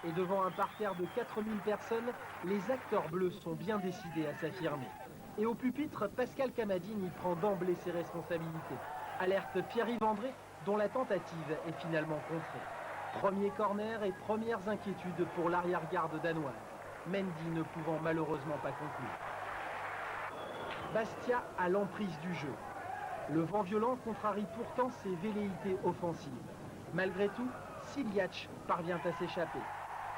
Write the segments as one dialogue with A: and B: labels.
A: Et devant un parterre de 4000 personnes, les acteurs bleus sont bien décidés à s'affirmer. Et au pupitre, Pascal Camadine y prend d'emblée ses responsabilités. Alerte Pierre-Yves André, dont la tentative est finalement contrée. Premier corner et premières inquiétudes pour l'arrière-garde danoise. Mendy ne pouvant malheureusement pas conclure. Bastia a l'emprise du jeu. Le vent violent contrarie pourtant ses velléités offensives. Malgré tout, Siliac parvient à s'échapper.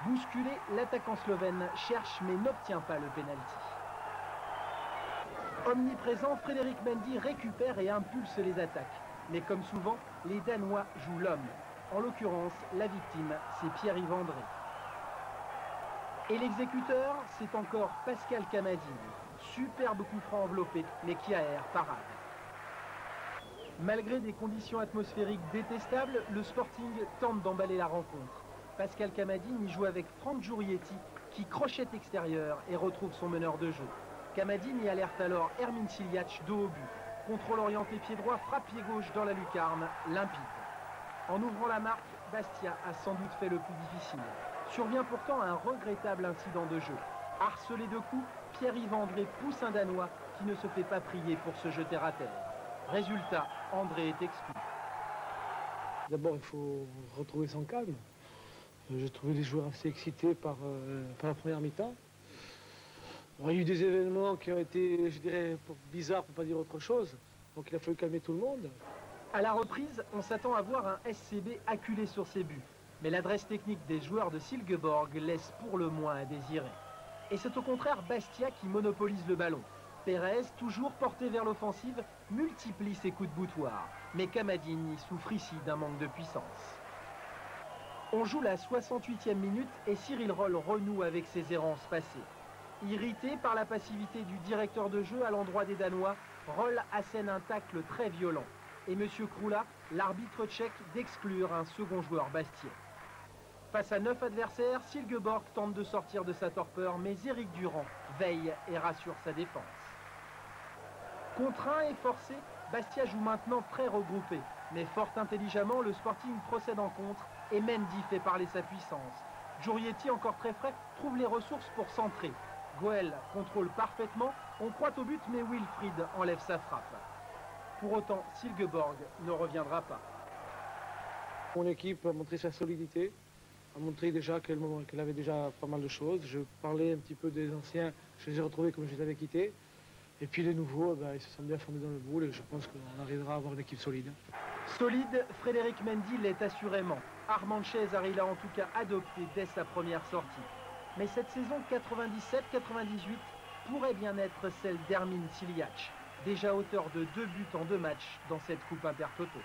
A: Bousculé, l'attaquant slovène cherche mais n'obtient pas le pénalty. Omniprésent, Frédéric Mendy récupère et impulse les attaques. Mais comme souvent, les Danois jouent l'homme. En l'occurrence, la victime, c'est Pierre-Yves André. Et l'exécuteur, c'est encore Pascal Camadine. Superbe coup franc enveloppé, mais qui aère parade. Malgré des conditions atmosphériques détestables, le Sporting tente d'emballer la rencontre. Pascal Camadine y joue avec Franck Giurietti, qui crochette extérieur et retrouve son meneur de jeu. Camadine y alerte alors Hermine Siliac dos au but. Contrôle orienté pied droit, frappe pied gauche dans la lucarne, limpide. En ouvrant la marque, Bastia a sans doute fait le plus difficile. Survient pourtant un regrettable incident de jeu. Harcelé de coups, Pierre-Yves André pousse un Danois qui ne se fait pas prier pour se jeter à terre. Résultat, André est exclu.
B: D'abord, il faut retrouver son calme. J'ai trouvé les joueurs assez excités par la première mi-temps. Il y a eu des événements qui ont été, je dirais, bizarres pour ne pas dire autre chose. Donc il a fallu calmer tout le monde.
A: À la reprise, on s'attend à voir un SCB acculé sur ses buts. Mais l'adresse technique des joueurs de Silkeborg laisse pour le moins à désirer. Et c'est au contraire Bastia qui monopolise le ballon. Pérez, toujours porté vers l'offensive, multiplie ses coups de boutoir. Mais Camadine y souffre ici d'un manque de puissance. On joue la 68e minute et Cyril Roll renoue avec ses errances passées. Irrité par la passivité du directeur de jeu à l'endroit des Danois, Roll assène un tacle très violent. Et M. Kroula, l'arbitre tchèque, d'exclure un second joueur bastien. Face à 9 adversaires, Silkeborg tente de sortir de sa torpeur, mais Éric Durand veille et rassure sa défense. Contraint et forcé, Bastia joue maintenant très regroupé. Mais fort intelligemment, le Sporting procède en contre et Mendy fait parler sa puissance. Giurietti, encore très frais, trouve les ressources pour centrer. Goel contrôle parfaitement, on croit au but, mais Wilfried enlève sa frappe. Pour autant, Silkeborg ne reviendra pas.
B: Mon équipe a montré sa solidité, a montré déjà qu'elle avait déjà pas mal de choses. Je parlais un petit peu des anciens, je les ai retrouvés comme je les avais quittés. Et puis les nouveaux, ils se sont bien fondés dans le boule et je pense qu'on arrivera à avoir une équipe solide.
A: Solide, Frédéric Mendy l'est assurément. Armand Cesar l'a en tout cas adopté dès sa première sortie. Mais cette saison 97-98 pourrait bien être celle d'Hermine Siliac, déjà auteur de 2 buts en 2 matchs dans cette Coupe Intertoto.